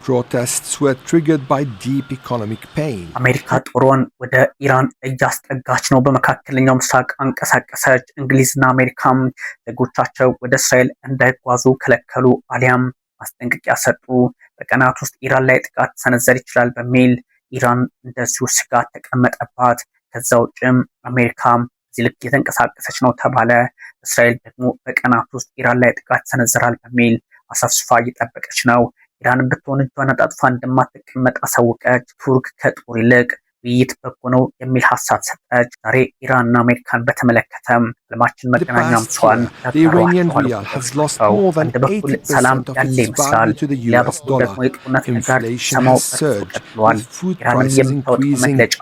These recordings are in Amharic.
protests were triggered by deep economic pain. አሜሪካ ጦሯን ወደ ኢራን እያስጠጋች ነው። በመካከለኛው ምስራቅ አንቀሳቀሰች። እንግሊዝና አሜሪካም ዜጎቻቸው ወደ እስራኤል እንዳይጓዙ ከለከሉ አሊያም ማስጠንቀቂያ ሰጡ። በቀናት ውስጥ ኢራን ላይ ጥቃት ሰነዘር ይችላል በሚል ኢራን እንደዚሁ ስጋት ተቀመጠባት። ከዛ ውጭም አሜሪካም እዚህ ልክ የተንቀሳቀሰች ነው ተባለ። እስራኤል ደግሞ በቀናት ውስጥ ኢራን ላይ ጥቃት ሰነዘራል በሚል አሳስፋ እየጠበቀች ነው። ኢራንን ብትሆን እጇን አጣጥፋ እንደማትቀመጥ አሳወቀች። ቱርክ ከጦር ይልቅ ውይይት በጎ ነው የሚል ሀሳብ ሰጠች። ዛሬ ኢራንና አሜሪካን በተመለከተም ዓለማችን መገናኛ ብዙኃን አንድ በኩል ሰላም ያለ ይመስላል፣ ሌላ በኩል ደግሞ የጦርነት ነጋሪት ሲሰማው ቀጥሏል። ኢራንን የምታወጣው መግለጫ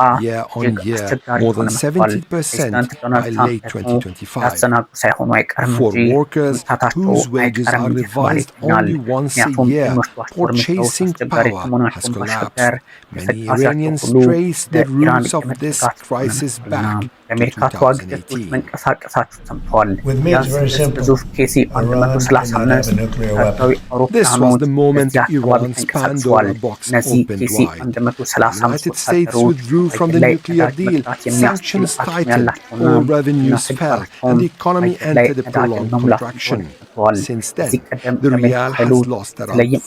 እጅግ አስቸጋሪ ሆነ መጥቷል። ፕሬዚዳንት ዶናልድ ትራምፕ ደግሞ ያዘናጉ ሳይሆኑ አይቀርም እንጂ መምታታቸው አይቀርም እየተባለ ይገኛል። ምክንያቱም የሚወስዷቸው እርምጃዎች አስቸጋሪ ከመሆናቸውን ባሻገር እንቅስቃሴያቸው ሁሉ በኢራን የመጠጋት ሆነና የአሜሪካ ተዋጊ ጀቶች መንቀሳቀሳቸው ሰምተዋል። ቢያንስ ግዙፍ KC-135 ወታደራዊ አውሮፕላኖች በዚህ አካባቢ ተንቀሳቅሰዋል። እነዚህ KC-135 ወታደሮች በአየር ላይ ነዳጅ መቅዳት የሚያስችል አቅም ያላቸውና ስጋታቸውን በአየር ላይ ነዳጅን መሙላት እንደሆነ ተሰጥተዋል። ከዚህ ቀደም የአሜሪካ ኃይሎች በተለይም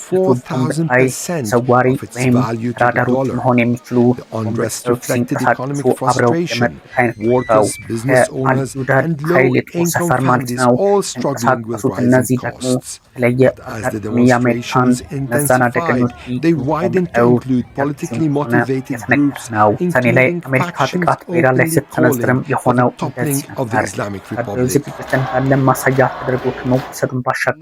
በላይ ሰዋሪ ወይም ራዳር ውጭ መሆን የሚችሉ ቦምበሮች ሲንቀሳቀሱ አብረው የመጡት አይነት workers, business owners, and low-income families all struggling with rising costs. As the demonstrations intensified, they widened to include politically motivated groups, including factions openly calling for the toppling of the Islamic Republic.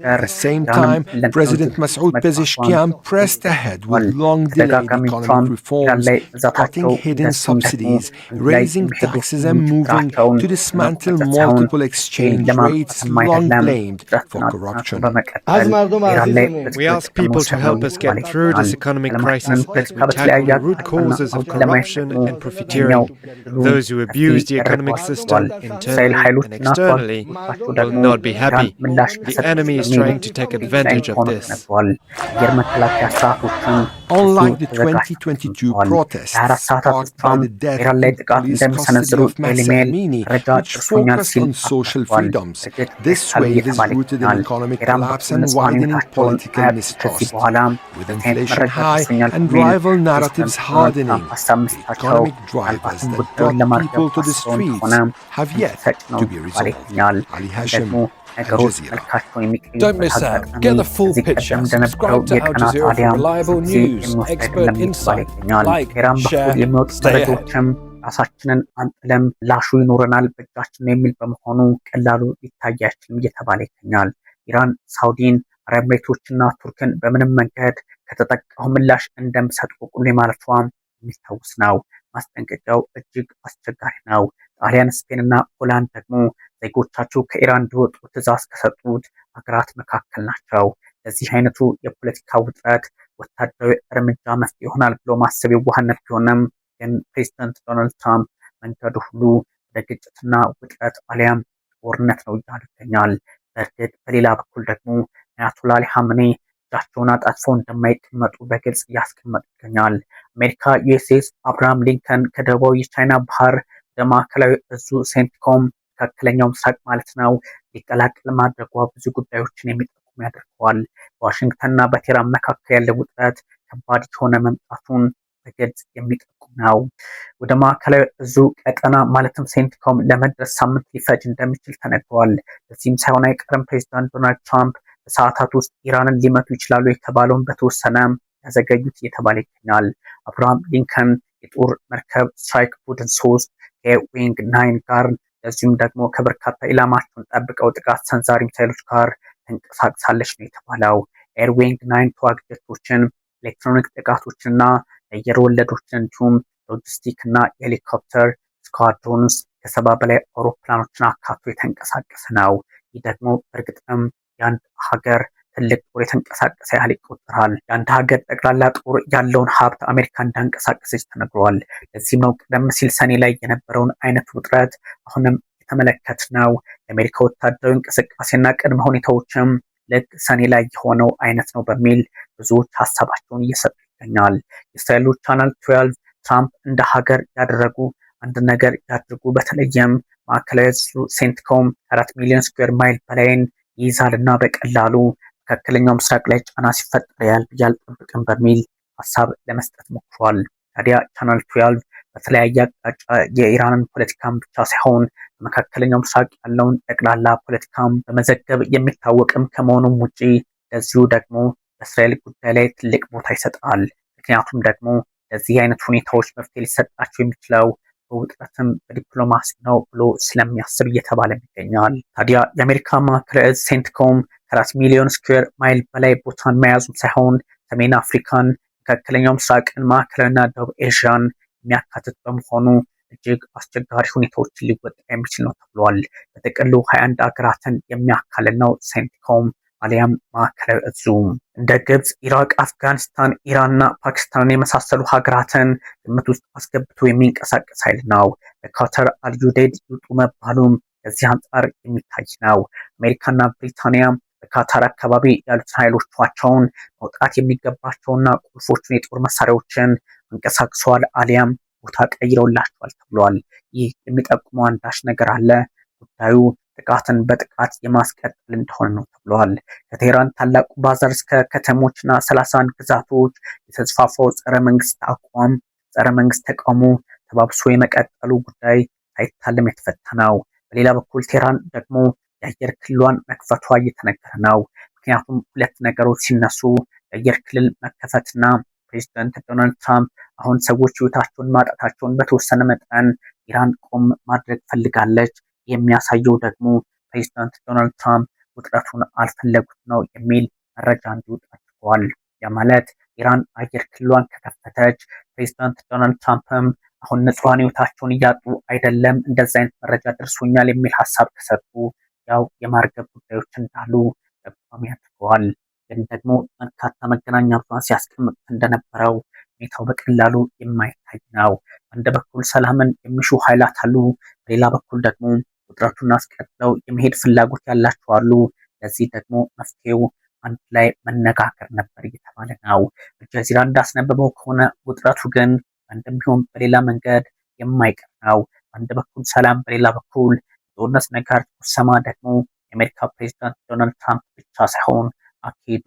At the same time, President Masoud Pezeshkian pressed ahead with long-delayed economic reforms, cutting hidden subsidies, raising taxes and moving to dismantle multiple exchange rates long blamed for corruption. We ask people to help us get through this economic crisis as we tackle the root causes of corruption and profiteering. Those who abuse the economic system internally and externally will not be happy. The enemy is trying to take advantage of this. Unlike the 2022 protests sparked by the death and police custody of Mahsa Amini, which focused on social freedoms, this wave is rooted in economic collapse and widening political mistrust. With inflation high and rival narratives hardening, the economic drivers that brought people to the streets have yet to be resolved. Ali Hashim, Al Jazeera. Don't miss out. Get the full picture. Subscribe to Al Jazeera for reliable news, expert insight. Like, share, stay ahead. ራሳችንን አንጥለም ላሹ ይኖረናል በእጃችን የሚል በመሆኑ ቀላሉ ሊታያችም እየተባለ ይገኛል። ኢራን ሳውዲን፣ አረብ ኤሚሬቶችና ቱርክን በምንም መንገድ ከተጠቃው ምላሽ እንደምሰጥ ቁልቁል ማለቷ የሚታወስ ነው። ማስጠንቀቂያው እጅግ አስቸጋሪ ነው። ጣሊያን፣ ስፔንና ሆላንድ ደግሞ ዜጎቻቸው ከኢራን እንዲወጡ ትዕዛዝ ከሰጡት ሀገራት መካከል ናቸው። ለዚህ አይነቱ የፖለቲካ ውጥረት ወታደራዊ እርምጃ መፍትሄ ይሆናል ብሎ ማሰብ የዋህነት ቢሆንም ግን ፕሬዚዳንት ዶናልድ ትራምፕ መንገዱ ሁሉ ወደ ግጭትና ውጥረት አሊያም ጦርነት ነው እያሉ ይገኛል። በእርግጥ በሌላ በኩል ደግሞ አያቶላህ አሊ ኻሜኒ እጃቸውን አጣጥፈው እንደማይቀመጡ በግልጽ እያስቀመጡ ይገኛል። አሜሪካ ዩኤስኤስ አብርሃም ሊንከን ከደቡባዊ የቻይና ባህር ወደ ማዕከላዊ እዙ ሴንትኮም መካከለኛው ምስራቅ ማለት ነው ሊቀላቀል ማድረጓ ብዙ ጉዳዮችን የሚጠቁም ያደርገዋል። በዋሽንግተንና በቴህራን መካከል ያለው ውጥረት ከባድ የሆነ መምጣቱን በግልጽ የሚጠቁም ነው። ወደ ማዕከላዊ እዙ ቀጠና ማለትም ሴንትኮም ለመድረስ ሳምንት ሊፈጅ እንደሚችል ተነግሯል። በዚህም ሳይሆን አይቀርም ፕሬዚዳንት ዶናልድ ትራምፕ በሰዓታት ውስጥ ኢራንን ሊመቱ ይችላሉ የተባለውን በተወሰነ ያዘገዩት እየተባለ ይገኛል። አብርሃም ሊንከን የጦር መርከብ ስትራይክ ቡድን 3 ከዊንግ 9 ጋር እንደዚሁም ደግሞ ከበርካታ ኢላማቸውን ጠብቀው ጥቃት ሰንዛሪ ሚሳይሎች ጋር ተንቀሳቅሳለች ነው የተባለው። ኤርዊንግ 9 ተዋጊ ጀቶችን፣ ኤሌክትሮኒክ ጥቃቶችንና አየር ወለዶችን እንዲሁም ሎጂስቲክ እና የሄሊኮፕተር ስኳድሮንስ ከ70 በላይ አውሮፕላኖችን አካቶ የተንቀሳቀሰ ነው። ይህ ደግሞ በእርግጥም የአንድ ሀገር ትልቅ ጦር የተንቀሳቀሰ ያህል ይቆጠራል። የአንድ ሀገር ጠቅላላ ጦር ያለውን ሀብት አሜሪካ እንዳንቀሳቀሰች ተነግሯል። ለዚህም ነው ቀደም ሲል ሰኔ ላይ የነበረውን አይነት ውጥረት አሁንም የተመለከትነው። የአሜሪካ ወታደራዊ እንቅስቃሴና ቅድመ ሁኔታዎችም ልክ ሰኔ ላይ የሆነው አይነት ነው በሚል ብዙዎች ሀሳባቸውን እየሰጡ ይገኛል። የእስራኤሉ ቻናል 12 ትራምፕ እንደ ሀገር ያደረጉ አንድ ነገር ያድርጉ፣ በተለይም ማዕከላዊ ሴንትኮም 4 ሚሊዮን ስኩዌር ማይል በላይን ይይዛልና በቀላሉ መካከለኛው ምስራቅ ላይ ጫና ሲፈጠር ያህል ብዬ አልጠብቅም በሚል ሀሳብ ለመስጠት ሞክሯል። ታዲያ ቻናል 12 በተለያየ አቅጣጫ የኢራንን ፖለቲካም ብቻ ሳይሆን በመካከለኛው ምስራቅ ያለውን ጠቅላላ ፖለቲካም በመዘገብ የሚታወቅም ከመሆኑም ውጪ ለዚሁ ደግሞ በእስራኤል ጉዳይ ላይ ትልቅ ቦታ ይሰጣል። ምክንያቱም ደግሞ ለዚህ አይነት ሁኔታዎች መፍትሄ ሊሰጣቸው የሚችለው በውጥረትም በዲፕሎማሲ ነው ብሎ ስለሚያስብ እየተባለ ይገኛል። ታዲያ የአሜሪካ ማዕከላዊ ሴንትኮም ከ4 ሚሊዮን ስኩዌር ማይል በላይ ቦታን መያዙ ሳይሆን ሰሜን አፍሪካን፣ መካከለኛው ምስራቅን፣ ማዕከላዊና ደቡብ ኤዥያን የሚያካትት በመሆኑ እጅግ አስቸጋሪ ሁኔታዎችን ሊወጣ የሚችል ነው ተብሏል። በጥቅሉ 21 ሀገራትን የሚያካልል ነው ሴንትኮም አሊያም ማዕከላዊ እዙ። እንደ ግብጽ፣ ኢራቅ፣ አፍጋኒስታን፣ ኢራንና ፓኪስታን የመሳሰሉ ሀገራትን ግምት ውስጥ አስገብቶ የሚንቀሳቀስ ኃይል ነው። በካተር አልዩዴድ ይውጡ መባሉም ከዚህ አንጻር የሚታይ ነው። አሜሪካና ብሪታንያ በካታር አካባቢ ያሉትን ኃይሎቻቸውን መውጣት የሚገባቸውና ቁልፎቹን የጦር መሳሪያዎችን አንቀሳቅሰዋል አሊያም ቦታ ቀይረውላቸዋል ተብሏል። ይህ የሚጠቁመው አንዳች ነገር አለ። ጉዳዩ ጥቃትን በጥቃት የማስቀጠል እንደሆነ ነው ተብሏል። ከቴህራን ታላቁ ባዛር እስከ ከተሞችና 31 ግዛቶች የተስፋፋው ጸረ መንግስት አቋም፣ ጸረ መንግስት ተቃውሞ ተባብሶ የመቀጠሉ ጉዳይ ሳይታለም የተፈታ ነው። በሌላ በኩል ቴህራን ደግሞ የአየር ክልሏን መክፈቷ እየተነገረ ነው። ምክንያቱም ሁለት ነገሮች ሲነሱ የአየር ክልል መከፈትና ፕሬዚዳንት ዶናልድ ትራምፕ አሁን ሰዎች ህይወታቸውን ማጣታቸውን በተወሰነ መጠን ኢራን ቆም ማድረግ ፈልጋለች። የሚያሳየው ደግሞ ፕሬዚዳንት ዶናልድ ትራምፕ ውጥረቱን አልፈለጉት ነው የሚል መረጃ እንዲወጣ አድርገዋል። ያ ማለት ኢራን አየር ክልሏን ከከፈተች ፕሬዚዳንት ዶናልድ ትራምፕም አሁን ንጹሃን ህይወታቸውን እያጡ አይደለም፣ እንደዚህ አይነት መረጃ ደርሶኛል የሚል ሀሳብ ከሰጡ ያው የማርገብ ጉዳዮች እንዳሉ ጠቋሚ አድርገዋል። ግን ደግሞ በርካታ መገናኛ ብዙሃን ሲያስቀምጡት እንደነበረው ሁኔታው በቀላሉ የማይታይ ነው። አንድ በኩል ሰላምን የሚሹ ኃይላት አሉ፣ በሌላ በኩል ደግሞ ውጥረቱን አስቀጥለው የመሄድ ፍላጎት ያላቸው አሉ። ለዚህ ደግሞ መፍትሄው አንድ ላይ መነጋገር ነበር እየተባለ ነው። አልጀዚራ እንዳስነበበው ከሆነ ውጥረቱ ግን አንድም ቢሆን በሌላ መንገድ የማይቀር ነው። አንድ በኩል ሰላም፣ በሌላ በኩል ጦርነት ነገር ሰማ ደግሞ የአሜሪካ ፕሬዚዳንት ዶናልድ ትራምፕ ብቻ ሳይሆን አካሄዱ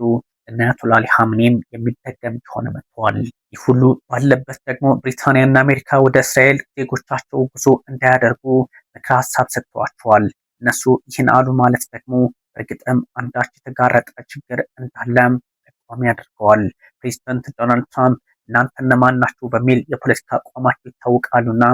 እና አያቶላ አሊ ኻሜኒም የሚደገም ከሆነ መጥተዋል። ይህ ሁሉ ባለበት ደግሞ ብሪታንያና አሜሪካ ወደ እስራኤል ዜጎቻቸው ጉዞ እንዳያደርጉ ምክረ ሀሳብ ሰጥተዋቸዋል። እነሱ ይህን አሉ ማለት ደግሞ በእርግጥም አንዳች የተጋረጠ ችግር እንዳለም ጠቋሚ አድርገዋል። ፕሬዚዳንት ዶናልድ ትራምፕ እናንተ እነማን ናችሁ በሚል የፖለቲካ አቋማቸው ይታወቃሉና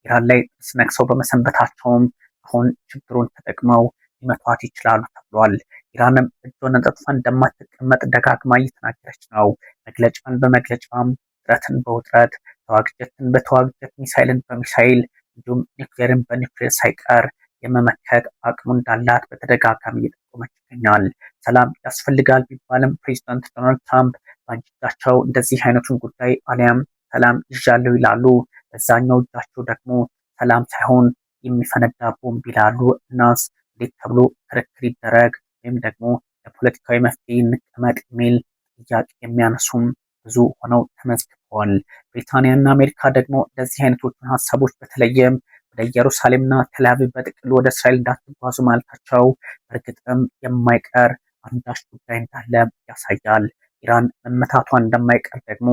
ኢራን ላይ ጥርስ ነክሰው በመሰንበታቸውም አሁን ችግሩን ተጠቅመው ሊመቷት ይችላሉ ተብሏል። ኢራንም እጇን አጣጥፋ እንደማትቀመጥ ደጋግማ እየተናገረች ነው። መግለጫን በመግለጫም ውጥረትን በውጥረት ተዋግጀትን በተዋግጀት ሚሳይልን በሚሳይል እንዲሁም ኒውክሌርን በኒውክሌር ሳይቀር የመመከት አቅሙ እንዳላት በተደጋጋሚ እየጠቆመች ይገኛል። ሰላም ያስፈልጋል ቢባልም ፕሬዚዳንት ዶናልድ ትራምፕ በእጃቸው እንደዚህ አይነቱን ጉዳይ አሊያም ሰላም ይዣለሁ ይላሉ፣ በዛኛው እጃቸው ደግሞ ሰላም ሳይሆን የሚፈነዳ ቦምብ ይላሉ። እናስ እንዴት ተብሎ ክርክር ይደረግ ወይም ደግሞ ለፖለቲካዊ መፍትሄ እንቀመጥ የሚል ጥያቄ የሚያነሱም ብዙ ሆነው ተመዝግበዋል። ብሪታንያና አሜሪካ ደግሞ እንደዚህ አይነቶቹን ሀሳቦች በተለይም ወደ ኢየሩሳሌምና ቴልአቪቭ በጥቅሉ ወደ እስራኤል እንዳትጓዙ ማለታቸው በእርግጥም የማይቀር አንዳች ጉዳይ እንዳለ ያሳያል። ኢራን መመታቷ እንደማይቀር ደግሞ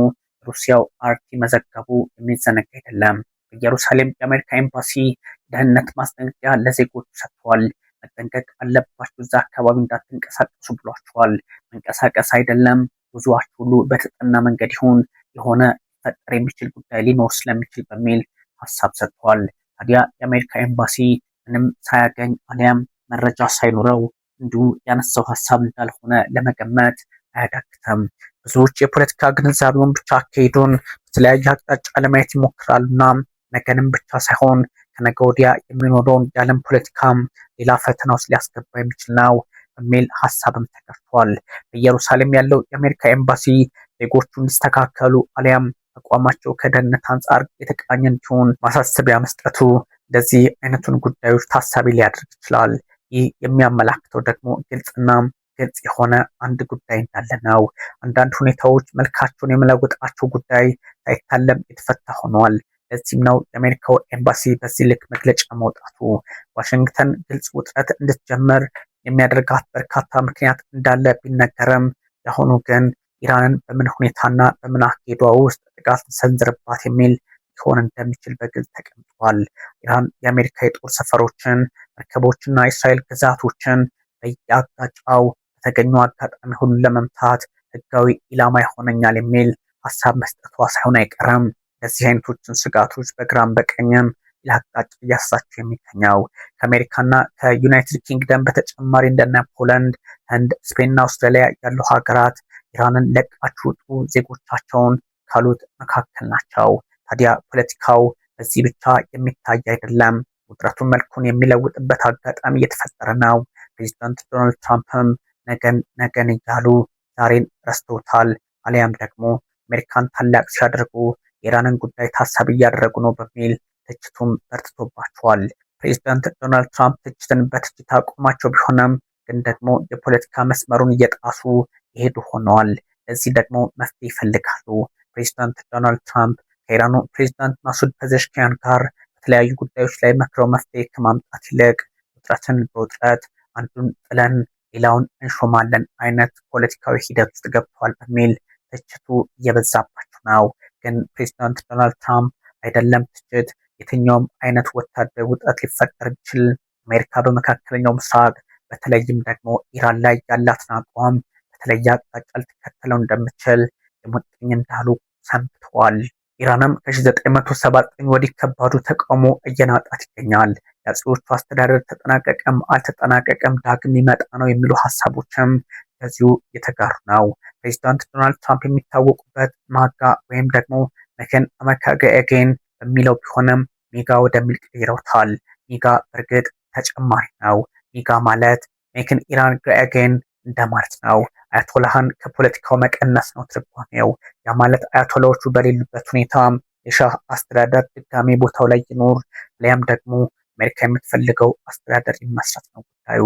ሩሲያው አርቲ መዘገቡ የሚዘነጋ አይደለም። በኢየሩሳሌም የአሜሪካ ኤምባሲ ደህንነት ማስጠንቀቂያ ለዜጎቹ ሰጥተዋል። መጠንቀቅ አለባችሁ፣ እዛ አካባቢ እንዳትንቀሳቀሱ ብሏቸዋል። መንቀሳቀስ አይደለም ጉዞአችሁ ሁሉ በተጠና መንገድ ይሁን፣ የሆነ ሊፈጠር የሚችል ጉዳይ ሊኖር ስለሚችል በሚል ሀሳብ ሰጥተዋል። ታዲያ የአሜሪካ ኤምባሲ ምንም ሳያገኝ አሊያም መረጃ ሳይኖረው እንዲሁ ያነሳው ሀሳብ እንዳልሆነ ለመገመት አያዳግተም። ብዙዎች የፖለቲካ ግንዛቤውን ብቻ አካሄዱን በተለያየ አቅጣጫ ለማየት ይሞክራሉና ነገንም ብቻ ሳይሆን ከነገ ወዲያ የሚኖረውን የዓለም ፖለቲካም ሌላ ፈተና ውስጥ ሊያስገባ የሚችል ነው በሚል ሀሳብም ተከፍቷል። በኢየሩሳሌም ያለው የአሜሪካ ኤምባሲ ዜጎቹ እንዲስተካከሉ አሊያም አቋማቸው ከደህንነት አንጻር የተቃኘ እንዲሆን ማሳሰቢያ መስጠቱ እንደዚህ አይነቱን ጉዳዮች ታሳቢ ሊያደርግ ይችላል። ይህ የሚያመላክተው ደግሞ ግልጽና ግልጽ የሆነ አንድ ጉዳይ እንዳለ ነው። አንዳንድ ሁኔታዎች መልካቸውን የመለወጣቸው ጉዳይ ሳይታለም የተፈታ ሆኗል። ለዚህም ነው የአሜሪካው ኤምባሲ በዚህ ልክ መግለጫ መውጣቱ። ዋሽንግተን ግልጽ ውጥረት እንድትጀምር የሚያደርጋት በርካታ ምክንያት እንዳለ ቢነገርም የአሁኑ ግን ኢራንን በምን ሁኔታና በምን አካሄዷ ውስጥ ጥቃት ተሰንዝርባት የሚል ሊሆን እንደሚችል በግልጽ ተቀምጧል። ኢራን የአሜሪካ የጦር ሰፈሮችን፣ መርከቦችና የእስራኤል ግዛቶችን በየአቅጣጫው በተገኘው አጋጣሚ ሁሉ ለመምታት ህጋዊ ኢላማ ይሆነኛል የሚል ሀሳብ መስጠቷ ሳይሆን አይቀርም። ለዚህ አይነቶችን ስጋቶች በግራም በቀኝም ለአቅጣጫ እያሳቸው የሚገኘው ከአሜሪካና ከዩናይትድ ኪንግደም በተጨማሪ እንደነ ፖላንድ፣ ህንድ፣ ስፔንና አውስትራሊያ ያሉ ሀገራት ኢራንን ለቃችሁ ውጡ ዜጎቻቸውን ካሉት መካከል ናቸው። ታዲያ ፖለቲካው በዚህ ብቻ የሚታይ አይደለም። ውጥረቱን መልኩን የሚለውጥበት አጋጣሚ እየተፈጠረ ነው። ፕሬዚዳንት ዶናልድ ትራምፕም ነገን እያሉ ዛሬን ረስተውታል። አሊያም ደግሞ አሜሪካን ታላቅ ሲያደርጉ የኢራንን ጉዳይ ታሳቢ እያደረጉ ነው በሚል ትችቱም በርትቶባቸዋል። ፕሬዚዳንት ዶናልድ ትራምፕ ትችትን በትችት አቁማቸው ቢሆንም ግን ደግሞ የፖለቲካ መስመሩን እየጣሱ ይሄዱ ሆነዋል። ለዚህ ደግሞ መፍትሄ ይፈልጋሉ። ፕሬዚዳንት ዶናልድ ትራምፕ ከኢራኑ ፕሬዚዳንት ማሱድ ፔዜሽኪያን ጋር በተለያዩ ጉዳዮች ላይ መክረው መፍትሄ ከማምጣት ይልቅ ውጥረትን በውጥረት አንዱን ጥለን ሌላውን እንሾማለን አይነት ፖለቲካዊ ሂደት ውስጥ ገብተዋል በሚል ትችቱ እየበዛባቸው ነው። ግን ፕሬዚዳንት ዶናልድ ትራምፕ አይደለም ትችት የትኛውም አይነት ወታደር ውጥረት ሊፈጠር ቢችል አሜሪካ በመካከለኛው ምስራቅ በተለይም ደግሞ ኢራን ላይ ያላትን አቋም በተለየ አቅጣጫ ልትከተለው እንደምትችል የሙጥኝ እንዳሉ ሰንብተዋል። ኢራንም ከ1979 ወዲህ ከባዱ ተቃውሞ እየናጣት ይገኛል። የአጼዎቹ አስተዳደር ተጠናቀቀም አልተጠናቀቀም ዳግም ሊመጣ ነው የሚሉ ሀሳቦችም በዚሁ የተጋሩ ነው። ፕሬዚዳንት ዶናልድ ትራምፕ የሚታወቁበት ማጋ ወይም ደግሞ መከን አሜሪካ አጌን በሚለው ቢሆንም ሜጋ ወደሚል ቀይረውታል። ሜጋ በእርግጥ ተጨማሪ ነው። ሜጋ ማለት ሜክን ኢራን አጌን እንደማለት ነው። አያቶላህን ከፖለቲካው መቀነስ ነው ትርጓሜው። ያ ማለት አያቶላዎቹ በሌሉበት ሁኔታ የሻህ አስተዳደር ድጋሜ ቦታው ላይ ይኖር ሊያም ደግሞ አሜሪካ የምትፈልገው አስተዳደር ይመስረት ነው ጉዳዩ።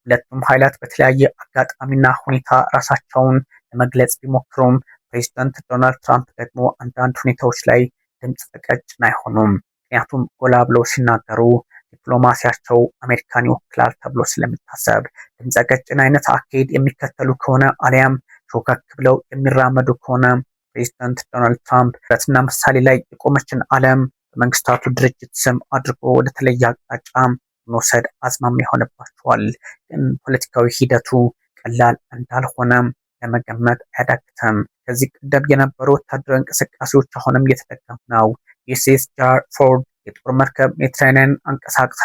ሁለቱም ኃይላት በተለያየ አጋጣሚና ሁኔታ ራሳቸውን ለመግለጽ ቢሞክሩም ፕሬዚዳንት ዶናልድ ትራምፕ ደግሞ አንዳንድ ሁኔታዎች ላይ ድምፅ ቀጭን አይሆኑም። ምክንያቱም ጎላ ብለው ሲናገሩ ዲፕሎማሲያቸው አሜሪካን ይወክላል ተብሎ ስለሚታሰብ ድምፀ ቀጭን አይነት አካሄድ የሚከተሉ ከሆነ አሊያም ሾከክ ብለው የሚራመዱ ከሆነ ፕሬዚዳንት ዶናልድ ትራምፕ በትና ምሳሌ ላይ የቆመችን ዓለም በመንግስታቱ ድርጅት ስም አድርጎ ወደ ተለየ አቅጣጫ መውሰድ አዝማሚያ ይሆንባቸዋል። ግን ፖለቲካዊ ሂደቱ ቀላል እንዳልሆነ ለመገመት አያዳግትም። ከዚህ ቀደም የነበሩ ወታደራዊ እንቅስቃሴዎች አሁንም እየተደገሙ ነው። ዩኤስኤስ ጀራልድ ፎርድ የጦር መርከብ ሜዲትራኒያን አንቀሳቅሳ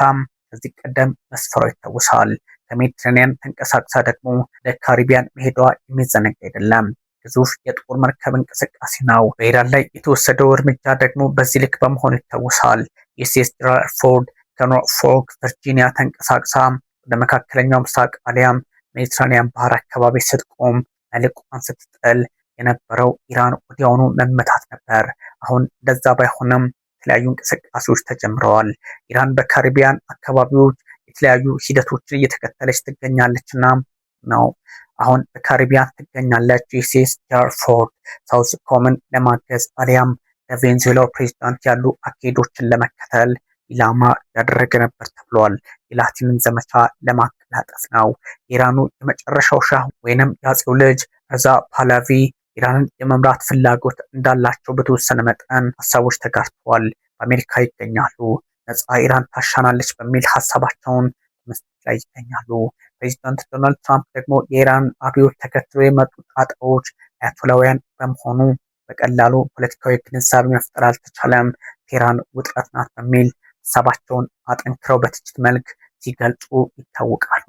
ከዚህ ቀደም መስፈሯ ይታወሳል። ከሜዲትራኒያን ተንቀሳቅሳ ደግሞ ወደ ካሪቢያን መሄዷ የሚዘነጋ አይደለም። ግዙፍ የጦር መርከብ እንቅስቃሴ ነው። በኢራን ላይ የተወሰደው እርምጃ ደግሞ በዚህ ልክ በመሆኑ ይታወሳል። ዩኤስኤስ ጀራልድ ፎርድ ከኖርፎክ ቨርጂኒያ ተንቀሳቅሳ ወደ መካከለኛው ምስራቅ አሊያም ሜዲትራኒያን ባህር አካባቢ ስትቆም መልቋን ስትጥል የነበረው ኢራን ወዲያውኑ መመታት ነበር። አሁን እንደዛ ባይሆንም የተለያዩ እንቅስቃሴዎች ተጀምረዋል። ኢራን በካሪቢያን አካባቢዎች የተለያዩ ሂደቶችን እየተከተለች ትገኛለችና ነው አሁን በካሪቢያን ትገኛለች። ዩኤስኤስ ጀራልድ ፎርድ ሳውዝ ኮምን ለማገዝ አሊያም ለቬንዙዌላው ፕሬዚዳንት ያሉ አካሄዶችን ለመከተል ኢላማ ያደረገ ነበር ተብሏል። የላቲንን ዘመቻ ለማቀላጠፍ ነው። ኢራኑ የመጨረሻው ሻህ ወይንም የአጼው ልጅ ረዛ ፓህላቪ ኢራንን የመምራት ፍላጎት እንዳላቸው በተወሰነ መጠን ሀሳቦች ተጋርተዋል። በአሜሪካ ይገኛሉ። ነፃ ኢራን ታሻናለች በሚል ሀሳባቸውን መስጠት ላይ ይገኛሉ። ፕሬዚዳንት ዶናልድ ትራምፕ ደግሞ የኢራን አብዮት ተከትሎ የመጡ ጣጣዎች አያቶላውያን በመሆኑ በቀላሉ ፖለቲካዊ ግንዛቤ መፍጠር አልተቻለም፣ ቴህራን ውጥረት ናት በሚል ሀሳባቸውን አጠንክረው በትችት መልክ ሲገልጹ ይታወቃሉ።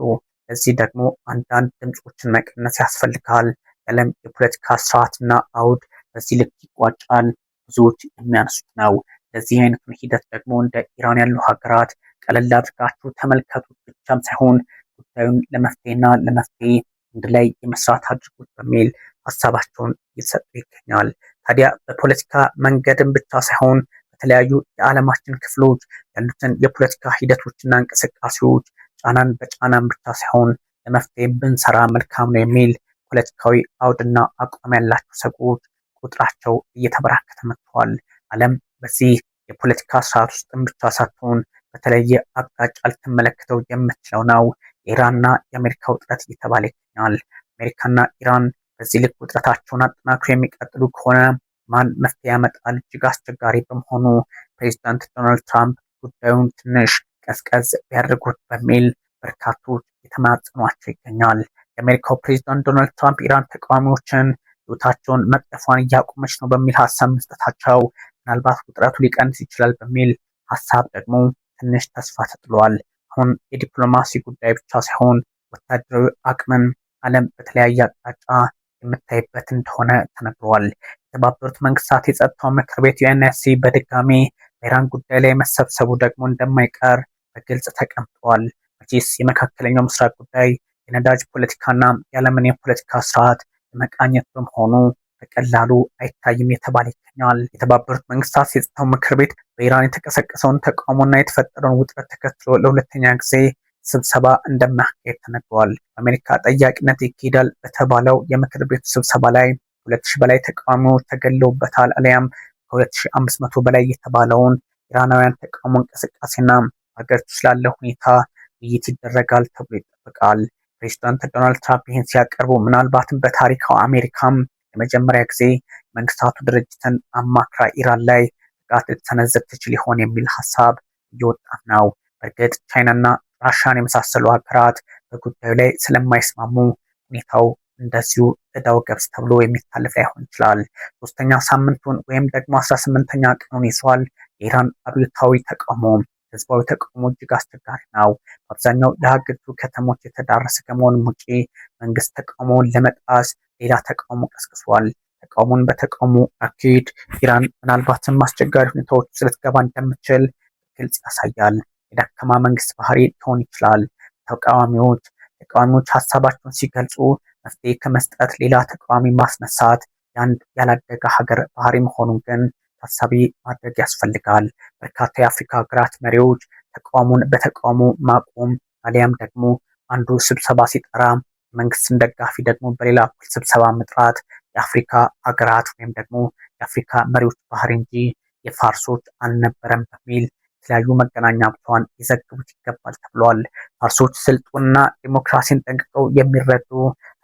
ለዚህ ደግሞ አንዳንድ ድምፆችን መቀነስ ያስፈልጋል። የዓለም የፖለቲካ ስርዓትና አውድ በዚህ ልክ ይቋጫል ብዙዎች የሚያነሱት ነው። ለዚህ አይነቱን ሂደት ደግሞ እንደ ኢራን ያሉ ሀገራት ቀለል አድርጋችሁ ተመልከቱት ብቻም ሳይሆን ጉዳዩን ለመፍትሄና ለመፍትሄ አንድ ላይ የመስራት አድርጉት በሚል ሀሳባቸውን እየሰጡ ይገኛል። ታዲያ በፖለቲካ መንገድም ብቻ ሳይሆን በተለያዩ የዓለማችን ክፍሎች ያሉትን የፖለቲካ ሂደቶችና እንቅስቃሴዎች ጫናን በጫናን ብቻ ሳይሆን ለመፍትሄ ብንሰራ መልካም ነው የሚል ፖለቲካዊ አውድና አቋም ያላቸው ሰዎች ቁጥራቸው እየተበራከተ መጥቷል። ዓለም በዚህ የፖለቲካ ስርዓት ውስጥም ብቻ ሳትሆን በተለየ አቅጣጫ ልትመለከተው የምትችለው ነው የኢራንና የአሜሪካ ውጥረት እየተባለ ይገኛል። አሜሪካና ኢራን በዚህ ልክ ውጥረታቸውን አጠናክሮ የሚቀጥሉ ከሆነ ማን መፍትሄ ያመጣል እጅግ አስቸጋሪ በመሆኑ ፕሬዚዳንት ዶናልድ ትራምፕ ጉዳዩን ትንሽ ቀዝቀዝ ቢያደርጉት በሚል በርካቶች የተማጸኗቸው ይገኛል። የአሜሪካው ፕሬዚዳንት ዶናልድ ትራምፕ ኢራን ተቃዋሚዎችን ህይወታቸውን መቅጠፏን እያቆመች ነው በሚል ሀሳብ መስጠታቸው ምናልባት ውጥረቱ ሊቀንስ ይችላል በሚል ሀሳብ ደግሞ ትንሽ ተስፋ ተጥሏል። አሁን የዲፕሎማሲ ጉዳይ ብቻ ሳይሆን ወታደራዊ አቅምን ዓለም በተለያየ አቅጣጫ የምታይበት እንደሆነ ተነግሯል። የተባበሩት መንግስታት የጸጥታው ምክር ቤት ዩኤንኤስሲ በድጋሚ በኢራን ጉዳይ ላይ መሰብሰቡ ደግሞ እንደማይቀር በግልጽ ተቀምጧል። መቼስ የመካከለኛው ምስራቅ ጉዳይ የነዳጅ ፖለቲካና የዓለምን የፖለቲካ ስርዓት የመቃኘት በመሆኑ በቀላሉ አይታይም የተባለ ይገኛል። የተባበሩት መንግስታት የጸጥታው ምክር ቤት በኢራን የተቀሰቀሰውን ተቃውሞና የተፈጠረውን ውጥረት ተከትሎ ለሁለተኛ ጊዜ ስብሰባ እንደማያካሄድ ተነግሯል። በአሜሪካ ጠያቂነት ይካሄዳል በተባለው የምክር ቤቱ ስብሰባ ላይ 2000 በላይ ተቃዋሚዎች ተገለውበታል። አሊያም ከ2500 በላይ የተባለውን ኢራናውያን ተቃውሞ እንቅስቃሴና ሀገሪቱ ስላለ ሁኔታ ውይይት ይደረጋል ተብሎ ይጠበቃል። ፕሬዚዳንት ዶናልድ ትራምፕ ይህን ሲያቀርቡ ምናልባትም በታሪካው አሜሪካም የመጀመሪያ ጊዜ መንግስታቱ ድርጅትን አማክራ ኢራን ላይ ጥቃት ልትሰነዝር ትችል ይሆን የሚል ሀሳብ እየወጣ ነው። በእርግጥ ቻይናና ራሻን የመሳሰሉ ሀገራት በጉዳዩ ላይ ስለማይስማሙ ሁኔታው እንደዚሁ እዳው ገብስ ተብሎ የሚታለፍ ላይሆን ይችላል። ሶስተኛ ሳምንቱን ወይም ደግሞ 18ኛ ቀኑን ይዟል የኢራን አብዮታዊ ተቃውሞ። ህዝባዊ ተቃውሞ እጅግ አስቸጋሪ ነው። በአብዛኛው የሀገሪቱ ከተሞች የተዳረሰ ከመሆኑም ውጪ መንግስት ተቃውሞውን ለመጣስ ሌላ ተቃውሞ ቀስቅሷል። ተቃውሞን በተቃውሞ አካሄድ ኢራን ምናልባትም አስቸጋሪ ሁኔታዎች ልትገባ እንደምትችል ግልጽ ያሳያል። የደካማ መንግስት ባህሪ ሊሆን ይችላል። ተቃዋሚዎች ሀሳባቸውን ሲገልጹ መፍትሄ ከመስጠት ሌላ ተቃዋሚ ማስነሳት የአንድ ያላደገ ሀገር ባህሪ መሆኑን ግን ታሳቢ ማድረግ ያስፈልጋል። በርካታ የአፍሪካ ሀገራት መሪዎች ተቃውሞን በተቃውሞ ማቆም አሊያም ደግሞ አንዱ ስብሰባ ሲጠራ መንግስትን ደጋፊ ደግሞ በሌላ ስብሰባ መጥራት የአፍሪካ ሀገራት ወይም ደግሞ የአፍሪካ መሪዎች ባህሪ እንጂ የፋርሶች አልነበረም በሚል የተለያዩ መገናኛ ብዙሃን ሊዘግቡት ይገባል ተብሏል። ፋርሶች ስልጡንና ዲሞክራሲን ጠንቅቀው የሚረዱ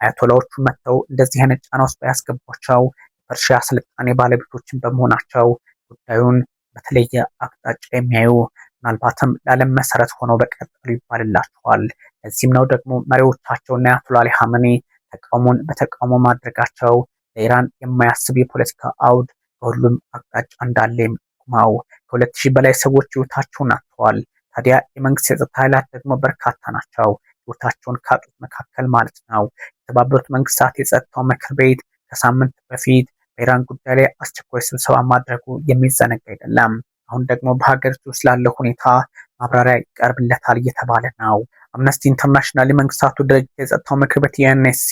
አያቶላዎቹ መጥተው እንደዚህ አይነት ጫና ውስጥ ያስገቧቸው ፐርሺያ ስልጣኔ ባለቤቶችን በመሆናቸው ጉዳዩን በተለየ አቅጣጫ የሚያዩ ምናልባትም ለዓለም መሰረት ሆነው በቀጠሉ ይባልላቸዋል። ለዚህም ነው ደግሞ መሪዎቻቸውና አያቶላ አሊ ኻሜኒ ተቃውሞን በተቃውሞ ማድረጋቸው ለኢራን የማያስብ የፖለቲካ አውድ በሁሉም አቅጣጫ እንዳለ የሚጠቁመው። ከ2000 በላይ ሰዎች ህይወታቸውን አጥተዋል። ታዲያ የመንግስት የጸጥታ ኃይላት ደግሞ በርካታ ናቸው፣ ህይወታቸውን ካጡት መካከል ማለት ነው። የተባበሩት መንግስታት የጸጥታው ምክር ቤት ከሳምንት በፊት በኢራን ጉዳይ ላይ አስቸኳይ ስብሰባ ማድረጉ የሚዘነጋ አይደለም። አሁን ደግሞ በሀገሪቱ ስላለው ሁኔታ ማብራሪያ ይቀርብለታል እየተባለ ነው። አምነስቲ ኢንተርናሽናል የመንግስታቱ ድርጅት የጸጥታው ምክር ቤት ዩኤንኤስሲ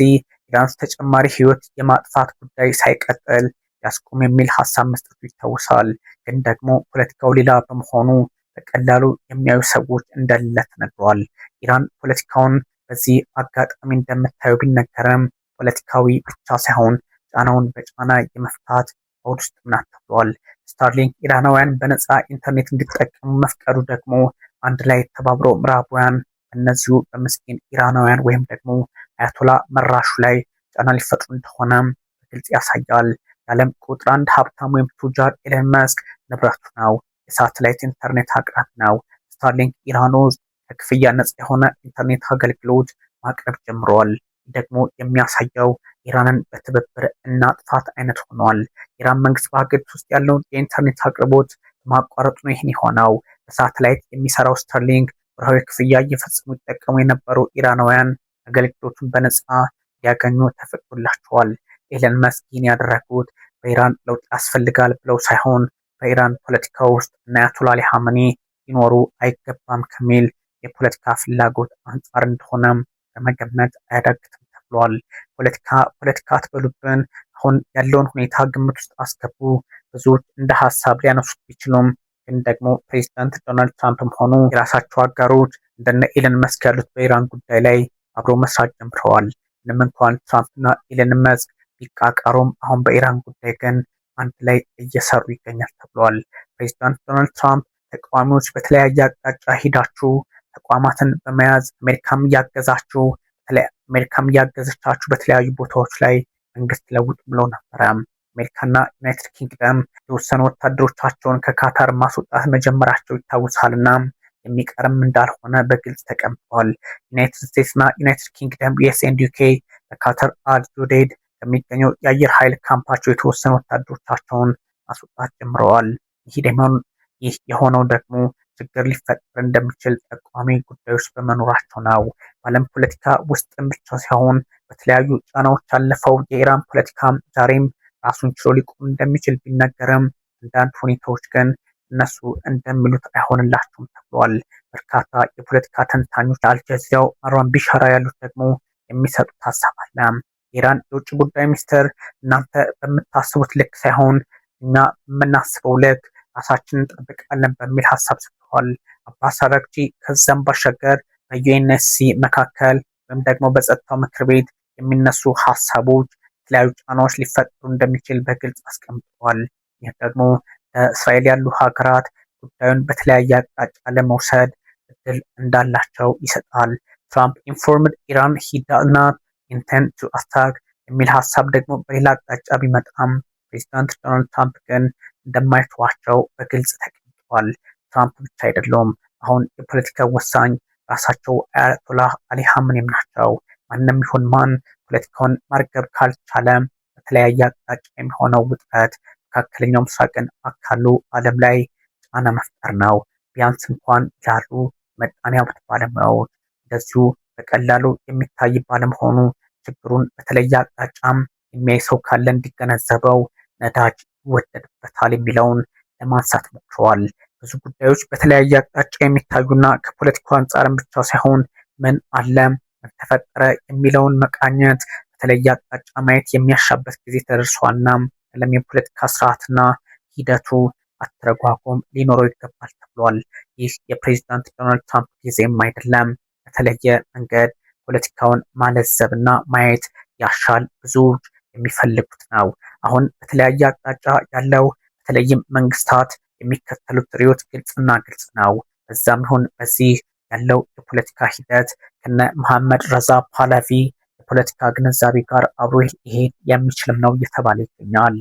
ኢራን ውስጥ ተጨማሪ ህይወት የማጥፋት ጉዳይ ሳይቀጥል ያስቆም የሚል ሀሳብ መስጠቱ ይታወሳል። ግን ደግሞ ፖለቲካው ሌላ በመሆኑ በቀላሉ የሚያዩ ሰዎች እንደሌለ ተነግሯል። ኢራን ፖለቲካውን በዚህ አጋጣሚ እንደምታየው ቢነገርም ፖለቲካዊ ብቻ ሳይሆን ጫናውን በጫና የመፍታት አውድ ውስጥ ናት ተብሏል። ስታርሊንክ ኢራናውያን በነፃ ኢንተርኔት እንዲጠቀሙ መፍቀዱ ደግሞ አንድ ላይ ተባብሮ ምዕራባውያን እነዚሁ በምስኪን ኢራናውያን ወይም ደግሞ አያቶላ መራሹ ላይ ጫና ሊፈጥሩ እንደሆነ በግልጽ ያሳያል። የዓለም ቁጥር 1 ሀብታም ወይም ቱጃር ኤለን መስክ ንብረቱ ነው የሳተላይት ኢንተርኔት አቅራቢ ነው። ስታርሊንክ ኢራን ውስጥ ከክፍያ ነፃ የሆነ ኢንተርኔት አገልግሎት ማቅረብ ጀምሯል። ደግሞ የሚያሳየው ኢራንን በትብብር እናጥፋት አይነት ሆኗል። ኢራን መንግስት በሀገሪቱ ውስጥ ያለውን የኢንተርኔት አቅርቦት ማቋረጡ ነው ይህን የሆነው። በሳተላይት የሚሰራው ስታርሊንክ ወርሃዊ ክፍያ እየፈጸሙ ይጠቀሙ የነበሩ ኢራናውያን አገልግሎቱን በነፃ ሊያገኙ ተፈቅዶላቸዋል። ኤለን መስክ ይህን ያደረጉት በኢራን ለውጥ ያስፈልጋል ብለው ሳይሆን በኢራን ፖለቲካ ውስጥ እና አያቶላ አሊ ኻሜኒ ሊኖሩ አይገባም ከሚል የፖለቲካ ፍላጎት አንጻር እንደሆነም ለመገመት አያዳግትም ተብሏል። ፖለቲካ አትበሉብን፣ አሁን ያለውን ሁኔታ ግምት ውስጥ አስገቡ። ብዙዎች እንደ ሀሳብ ሊያነሱት ቢችሉም ግን ደግሞ ፕሬዚዳንት ዶናልድ ትራምፕም ሆኑ የራሳቸው አጋሮች እንደነ ኤለን መስክ ያሉት በኢራን ጉዳይ ላይ አብሮ መስራት ጀምረዋል። ምንም እንኳን ትራምፕና ኢለን መስክ ቢቃቃሩም አሁን በኢራን ጉዳይ ግን አንድ ላይ እየሰሩ ይገኛል ተብሏል። ፕሬዚዳንት ዶናልድ ትራምፕ ተቃዋሚዎች በተለያየ አቅጣጫ ሂዳችሁ ተቋማትን በመያዝ አሜሪካም እያገዘቻችሁ በተለያዩ ቦታዎች ላይ መንግስት ለውጥ ብለው ነበረ። አሜሪካና ዩናይትድ ኪንግደም የተወሰኑ ወታደሮቻቸውን ከካታር ማስወጣት መጀመራቸው ይታወሳልና የሚቀርም እንዳልሆነ በግልጽ ተቀምጧል። ዩናይትድ ስቴትስና ዩናይትድ ኪንግደም ዩኤስ ኤንድ ዩኬ በካታር አል ጁዴይድ ከሚገኘው የአየር ኃይል ካምፓቸው የተወሰኑ ወታደሮቻቸውን ማስወጣት ጀምረዋል። ይህ የሆነው ደግሞ ችግር ሊፈጠር እንደሚችል ጠቋሚ ጉዳዮች በመኖራቸው ነው። በዓለም ፖለቲካ ውስጥም ብቻ ሳይሆን በተለያዩ ጫናዎች ያለፈው የኢራን ፖለቲካ ዛሬም ራሱን ችሎ ሊቆም እንደሚችል ቢነገርም አንዳንድ ሁኔታዎች ግን እነሱ እንደሚሉት አይሆንላቸውም ተብሏል። በርካታ የፖለቲካ ተንታኞች አልጀዚራው ማርዋን ቢሻራ ያሉት ደግሞ የሚሰጡት ሀሳብ አለ። የኢራን የውጭ ጉዳይ ሚኒስትር እናንተ በምታስቡት ልክ ሳይሆን እኛ በምናስበው ልክ ራሳችንን እንጠብቃለን በሚል ሀሳብ ሰጥተዋል። አባስ አራግቺ ከዛም ባሻገር በዩኤንኤስሲ መካከል ወይም ደግሞ በጸጥታው ምክር ቤት የሚነሱ ሀሳቦች የተለያዩ ጫናዎች ሊፈጠሩ እንደሚችል በግልጽ አስቀምጠዋል። ይህ ደግሞ በእስራኤል ያሉ ሀገራት ጉዳዩን በተለያየ አቅጣጫ ለመውሰድ እድል እንዳላቸው ይሰጣል። ትራምፕ ኢንፎርምድ ኢራን ሂ ዳዝ ናት ኢንተንድ ቱ አታክ የሚል ሀሳብ ደግሞ በሌላ አቅጣጫ ቢመጣም ፕሬዚዳንት ዶናልድ ትራምፕ ግን እንደማይተዋቸው በግልጽ ተቀምጧል። ትራምፕ ብቻ አይደለም፣ አሁን የፖለቲካ ወሳኝ ራሳቸው አያቶላህ አሊ ሀምኔም ናቸው። ማንም ይሁን ማን ፖለቲካውን ማርገብ ካልቻለ በተለያየ አቅጣጫ የሚሆነው ውጥረት መካከለኛው ምስራቅን አካሉ ዓለም ላይ ጫና መፍጠር ነው። ቢያንስ እንኳን ያሉ ምጣኔ ሀብት ባለሙያዎች እንደዚሁ በቀላሉ የሚታይ ባለመሆኑ ችግሩን በተለየ አቅጣጫም የሚያይ ሰው ካለ እንዲገነዘበው ነዳጅ ይወደድበታል የሚለውን ለማንሳት ሞክረዋል። ብዙ ጉዳዮች በተለያየ አቅጣጫ የሚታዩና ከፖለቲካው አንጻርም ብቻ ሳይሆን ምን አለ ምን ተፈጠረ የሚለውን መቃኘት በተለየ አቅጣጫ ማየት የሚያሻበት ጊዜ ተደርሷልና ዓለም የፖለቲካ ስርዓትና ሂደቱ አተረጓጎም ሊኖረው ይገባል ተብሏል። ይህ የፕሬዚዳንት ዶናልድ ትራምፕ ጊዜም አይደለም። በተለየ መንገድ ፖለቲካውን ማለዘብና ማየት ያሻል። ብዙዎች የሚፈልጉት ነው። አሁን በተለያየ አቅጣጫ ያለው በተለይም መንግስታት የሚከተሉት ርዕዮት ግልጽና ግልጽ ነው። በዛም ይሁን በዚህ ያለው የፖለቲካ ሂደት ከነ መሐመድ ረዛ ፓህላቪ የፖለቲካ ግንዛቤ ጋር አብሮ ይሄድ የሚችልም ነው እየተባለ ይገኛል።